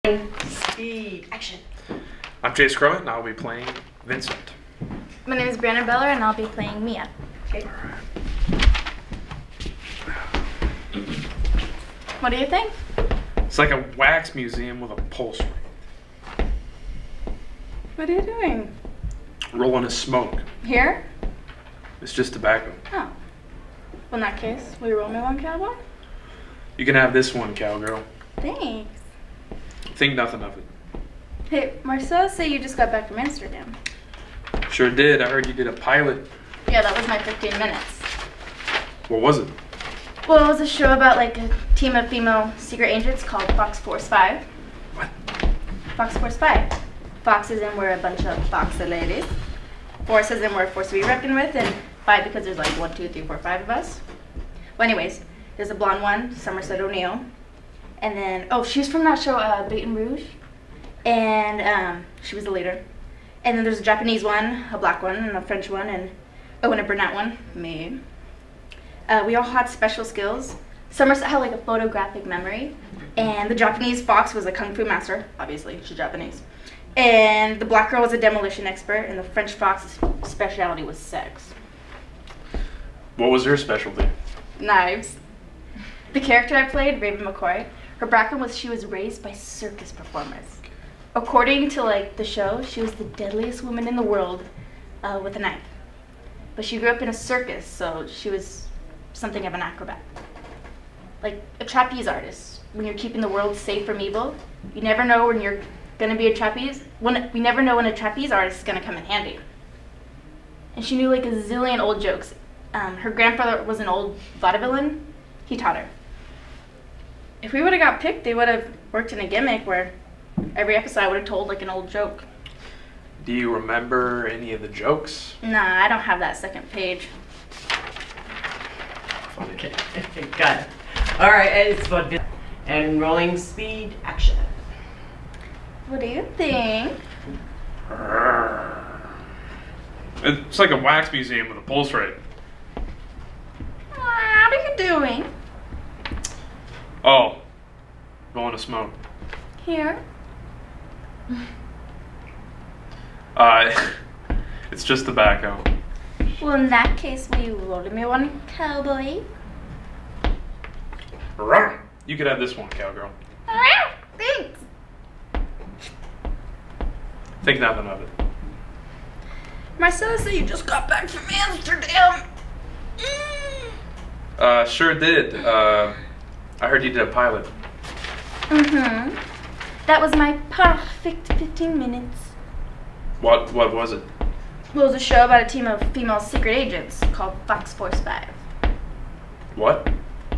Speed. Action. I'm Chase Crowett, and I'll be playing Vincent. My name is Brandon Beller, and I'll be playing Mia. Okay. What do you think? It's like a wax museum with a pulse ring. What are you doing? Rolling a smoke. Here? It's just tobacco. Oh. Well, in that case, will you roll me one, cowboy? You can have this one, cowgirl. Thanks. Think nothing of it. Hey, Marcel said you just got back from Amsterdam. Sure did. I heard you did a pilot. Yeah, that was my 15 minutes. What was it? Well, it was a show about like a team of female secret agents called Fox Force 5. What? Fox Force 5. Fox is in we're a bunch of Foxy ladies. Force is in we're a force to be reckoned with, and 5 because there's like 1, 2, 3, 4, 5 of us. Well, anyways, there's a blonde one, Somerset O'Neill. And then, oh, she's from that show, Baton Rouge. And she was the leader. And then there's a Japanese one, a black one, and a French one, and a brunette one, me. We all had special skills. Somerset had like a photographic memory. And the Japanese Fox was a kung fu master. Obviously, she's Japanese. And the black girl was a demolition expert, and the French Fox's specialty was sex. What was her specialty? Knives. The character I played, Raven McCoy, her background was she was raised by circus performers. According to like the show, she was the deadliest woman in the world with a knife. But she grew up in a circus, so she was something of an acrobat. Like a trapeze artist. When you're keeping the world safe from evil, you never know when you're gonna be a trapeze. We never know when a trapeze artist is gonna come in handy. And she knew like a zillion old jokes. Her grandfather was an old vaudevillain. He taught her. If we would have got picked, they would have worked in a gimmick where every episode I would have told like an old joke. Do you remember any of the jokes? Nah, I don't have that second page. Okay. Got it. All right, it's about and rolling speed. Action. What do you think? It's like a wax museum with a pulse rate. What are you doing? Oh, rolling a smoke. Here? It's just tobacco. Well, in that case, will you roll me one, cowboy? You could have this one, cowgirl. Thanks. Think nothing of it. Marcella said you just got back from Amsterdam. Sure did. I heard you did a pilot. Mm-hmm. That was my perfect 15 minutes. What was it? Well, it was a show about a team of female secret agents called Fox Force 5. What?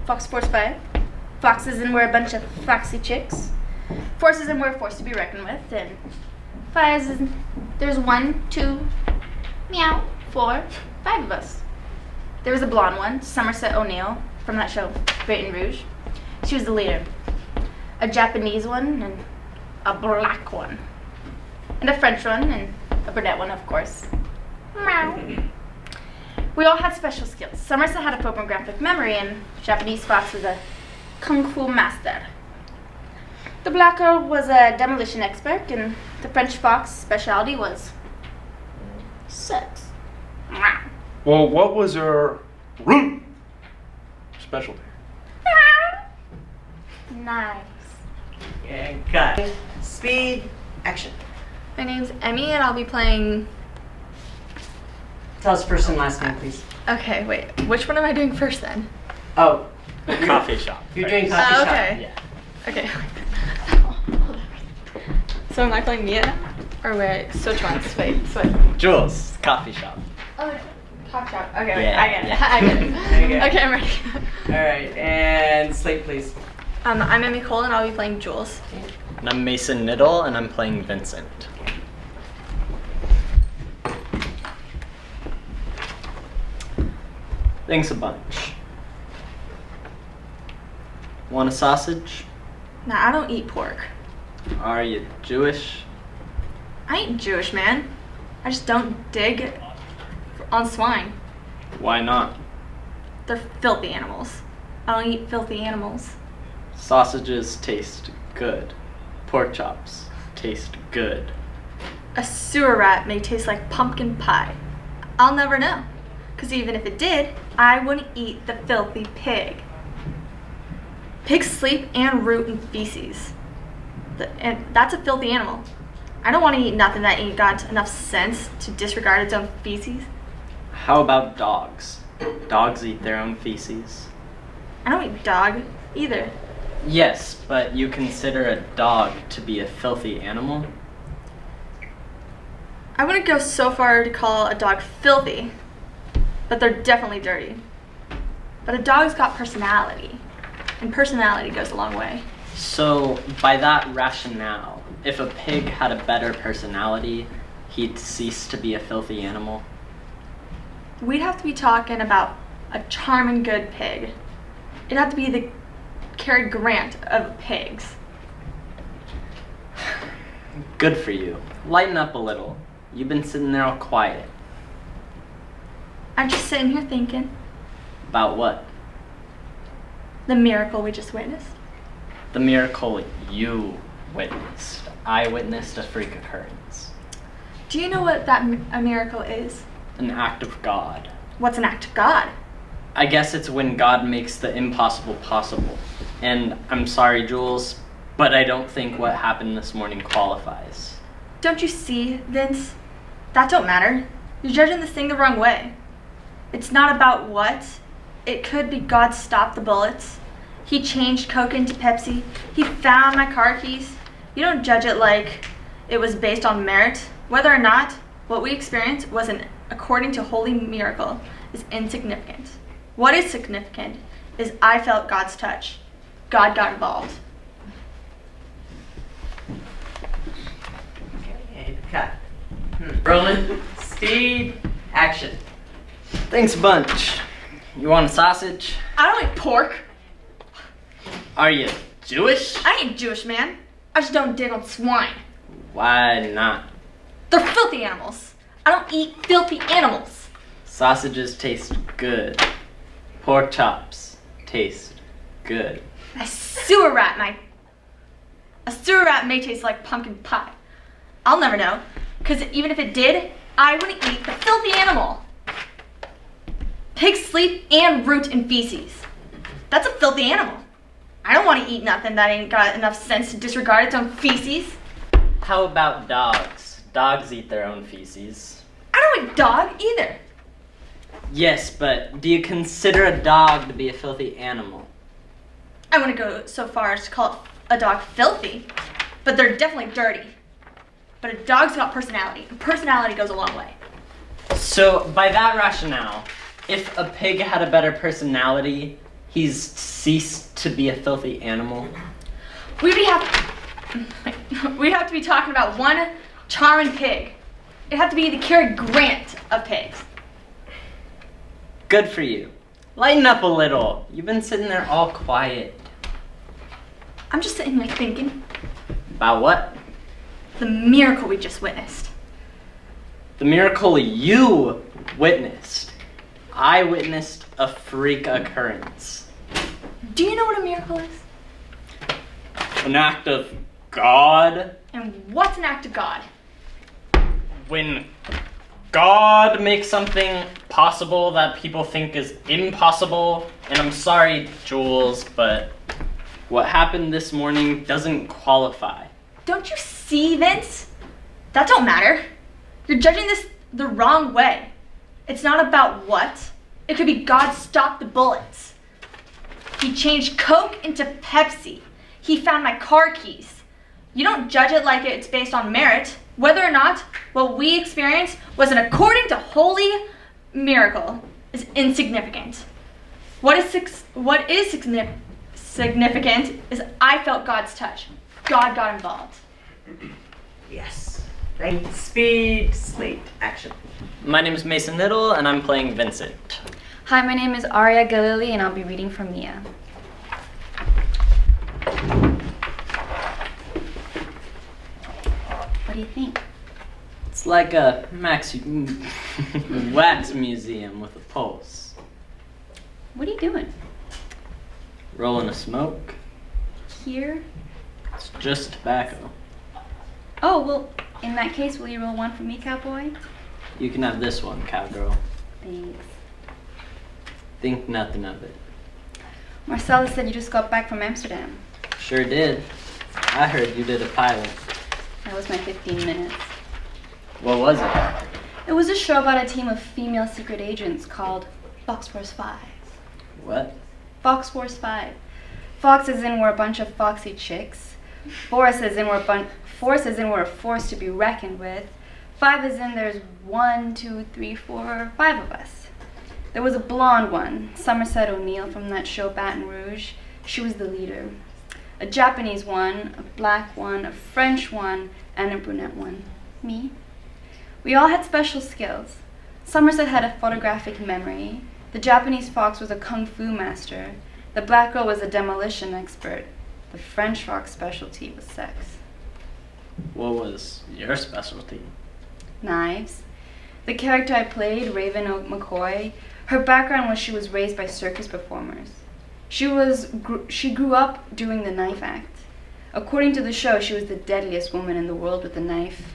Fox Force 5. Foxes and we're a bunch of foxy chicks. Forces and we're a force to be reckoned with. And fives and there's 1, 2, meow, 4, 5 of us. There was a blonde one, Somerset O'Neill, from that show, Baton Rouge. She was the leader. A Japanese one and a black one. And a French one and a brunette one, of course. Meow. We all had special skills. Somerset had a photographic memory and Japanese Fox was a kung fu master. The black girl was a demolition expert and the French Fox specialty was sex. Meow. Well, what was her specialty? Nice. And cut. Speed. Action. My name's Emmy, and I'll be playing... Tell us first and last name, please. Okay, wait. Which one am I doing first, then? Oh, Coffee shop. you're doing coffee shop. okay. Yeah. Okay. So am I playing Mia now? Or wait, switch ones. Wait. Jules, coffee shop. Oh, talk shop. Okay, wait, Yeah, I get it. yeah. I get it. Okay. Okay, I'm ready. All right, and slate, please. I'm Emmy Cole, and I'll be playing Jules. And I'm Mason Niddle, and I'm playing Vincent. Thanks a bunch. Want a sausage? Nah, I don't eat pork. Are you Jewish? I ain't Jewish, man. I just don't dig on swine. Why not? They're filthy animals. I don't eat filthy animals. Sausages taste good. Pork chops taste good. A sewer rat may taste like pumpkin pie. I'll never know. Because even if it did, I wouldn't eat the filthy pig. Pigs sleep and root in feces. And that's a filthy animal. I don't want to eat nothing that ain't got enough sense to disregard its own feces. How about dogs? Dogs eat their own feces. I don't eat dog either. Yes, but you consider a dog to be a filthy animal? I wouldn't go so far to call a dog filthy, but they're definitely dirty. But a dog's got personality, and personality goes a long way. So, by that rationale, if a pig had a better personality, he'd cease to be a filthy animal? We'd have to be talking about a charming good pig. It'd have to be the Cary Grant of pigs. Good for you. Lighten up a little. You've been sitting there all quiet. I'm just sitting here thinking, About what? the miracle we just witnessed. The miracle you witnessed. I witnessed a freak occurrence. Do you know what a miracle is? An act of God. What's an act of God? I guess it's when God makes the impossible possible. And I'm sorry, Jules, but I don't think what happened this morning qualifies. Don't you see, Vince? That don't matter. You're judging this thing the wrong way. It's not about what. It could be God stopped the bullets. He changed Coke into Pepsi. He found my car keys. You don't judge it like it was based on merit. Whether or not what we experienced was an according to holy miracle is insignificant. What is significant is I felt God's touch. God got involved. Okay, cut. Rolling, speed, action. Thanks a bunch. You want a sausage? I don't eat pork. Are you Jewish? I ain't Jewish, man. I just don't dig on swine. Why not? They're filthy animals. I don't eat filthy animals. Sausages taste good. Pork chops taste good. A sewer rat may taste like pumpkin pie. I'll never know, because even if it did, I wouldn't eat the filthy animal. Pigs sleep and root in feces. That's a filthy animal. I don't want to eat nothing that ain't got enough sense to disregard its own feces. How about dogs? Dogs eat their own feces. I don't eat dog either. Yes, but do you consider a dog to be a filthy animal? I wouldn't go so far as to call a dog filthy, but they're definitely dirty. But a dog's got personality, and personality goes a long way. So, by that rationale, if a pig had a better personality, he's ceased to be a filthy animal? We'd have to be talking about one charming pig. It'd have to be the Cary Grant of pigs. Good for you. Lighten up a little. You've been sitting there all quiet. I'm just sitting here thinking, About what? the miracle we just witnessed. The miracle you witnessed. I witnessed a freak occurrence. Do you know what a miracle is? An act of God. And what's an act of God? When God makes something possible that people think is impossible. And I'm sorry, Jules, but what happened this morning doesn't qualify. Don't you see, Vince? That don't matter. You're judging this the wrong way. It's not about what. It could be God stopped the bullets. He changed Coke into Pepsi. He found my car keys. You don't judge it like it's based on merit. Whether or not what we experienced was an according to holy miracle is insignificant. What is significant is I felt God's touch. God got involved. Yes. Right. Speed, slate, action. My name is Mason Niddle, and I'm playing Vincent. Hi, my name is Aria Galili, and I'll be reading from Mia. What do you think? It's like a wax museum with a pulse. What are you doing? Rolling a smoke. Here? It's just tobacco. Oh, well, in that case, will you roll one for me, cowboy? You can have this one, cowgirl. Thanks. Think nothing of it. Marcella said you just got back from Amsterdam. Sure did. I heard you did a pilot. That was my 15 minutes. What was it? It was a show about a team of female secret agents called Fox Force 5. What? Fox Force 5. Fox as in we're a bunch of foxy chicks. Force as in we're a force to be reckoned with. 5 as in there's 1, 2, 3, 4, 5 of us. There was a blonde one, Somerset O'Neill from that show Baton Rouge. She was the leader. A Japanese one, a black one, a French one, and a brunette one. Me. We all had special skills. Somerset had a photographic memory. The Japanese fox was a kung fu master. The black girl was a demolition expert. The French fox specialty was sex. What was your specialty? Knives. The character I played, Raven McCoy, her background was she was raised by circus performers. She grew up doing the knife act. According to the show, she was the deadliest woman in the world with a knife.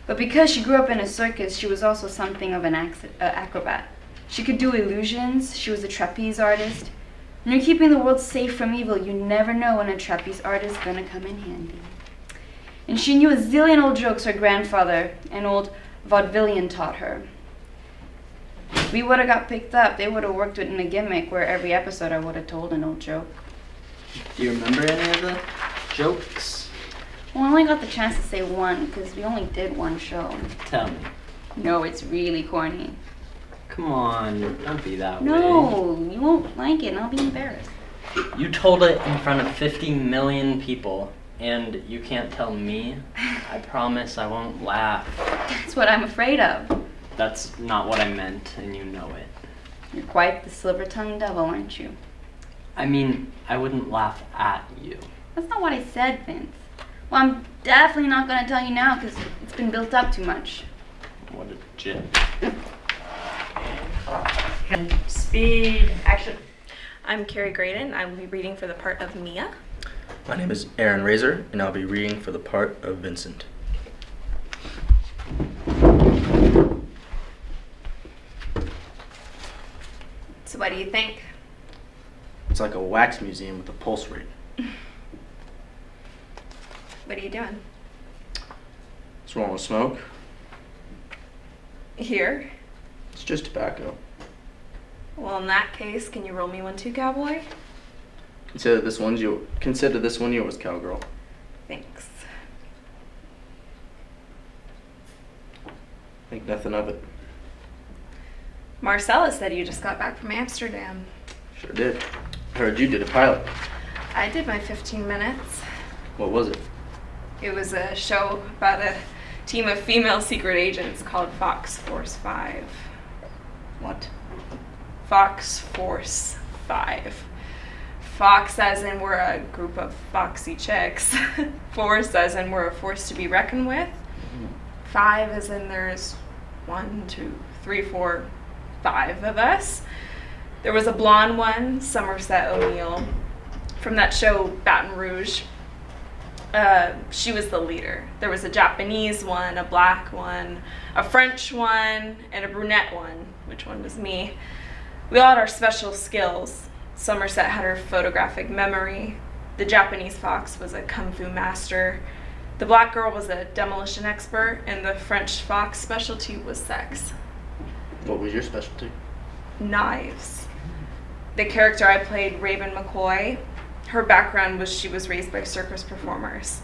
But because she grew up in a circus, she was also something of an acrobat. She could do illusions. She was a trapeze artist. When you're keeping the world safe from evil, you never know when a trapeze artist is gonna come in handy. And she knew a zillion old jokes her grandfather, an old vaudevillian, taught her. If we would have got picked up, they would have worked it in a gimmick where every episode I would have told an old joke. Do you remember any of the jokes? Well, I only got the chance to say one because we only did one show. Tell me. No, it's really corny. Come on, don't be that way. No, you won't like it and I'll be embarrassed. You told it in front of 50 million people, and you can't tell me? I promise I won't laugh. That's what I'm afraid of. That's not what I meant, and you know it. You're quite the silver-tongued devil, aren't you? I mean, I wouldn't laugh at you. That's not what I said, Vince. Well, I'm definitely not going to tell you now because it's been built up too much. What a jit. And speed, action. I'm Carrie Graydon. I will be reading for the part of Mia. My name is Aaron Razor, and I'll be reading for the part of Vincent. So what do you think? It's like a wax museum with a pulse rate. What are you doing? What's wrong with smoke? Here? It's just tobacco. Well, in that case, can you roll me one too, cowboy? Consider this one yours, cowgirl. Thanks. Think nothing of it. Marcella said you just got back from Amsterdam. Sure did. Heard you did a pilot. I did my 15 minutes. What was it? It was a show about a team of female secret agents called Fox Force 5. What? Fox Force 5. Fox as in we're a group of foxy chicks. Force as in we're a force to be reckoned with. 5 as in there's 1, 2, 3, 4, 5 of us. There was a blonde one, Somerset O'Neill, from that show Baton Rouge. She was the leader. There was a Japanese one, a black one, a French one, and a brunette one, which one was me. We all had our special skills. Somerset had her photographic memory. The Japanese fox was a kung fu master. The black girl was a demolition expert, and the French fox specialty was sex. What was your specialty? Knives. The character I played, Raven McCoy, her background was she was raised by circus performers.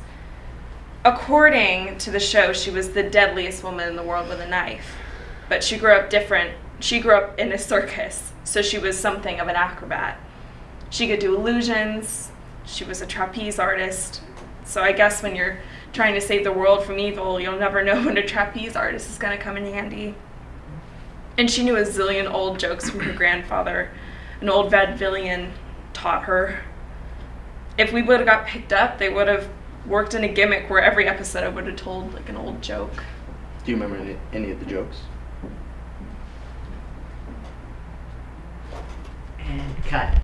According to the show, she was the deadliest woman in the world with a knife. But she grew up different. She grew up in a circus, so she was something of an acrobat. She could do illusions. She was a trapeze artist. So I guess when you're trying to save the world from evil, you'll never know when a trapeze artist is going to come in handy. And she knew a zillion old jokes from her grandfather. An old vaudevillian taught her. If we would have got picked up, they would have worked in a gimmick where every episode I would have told like an old joke. Do you remember any of the jokes? And cut.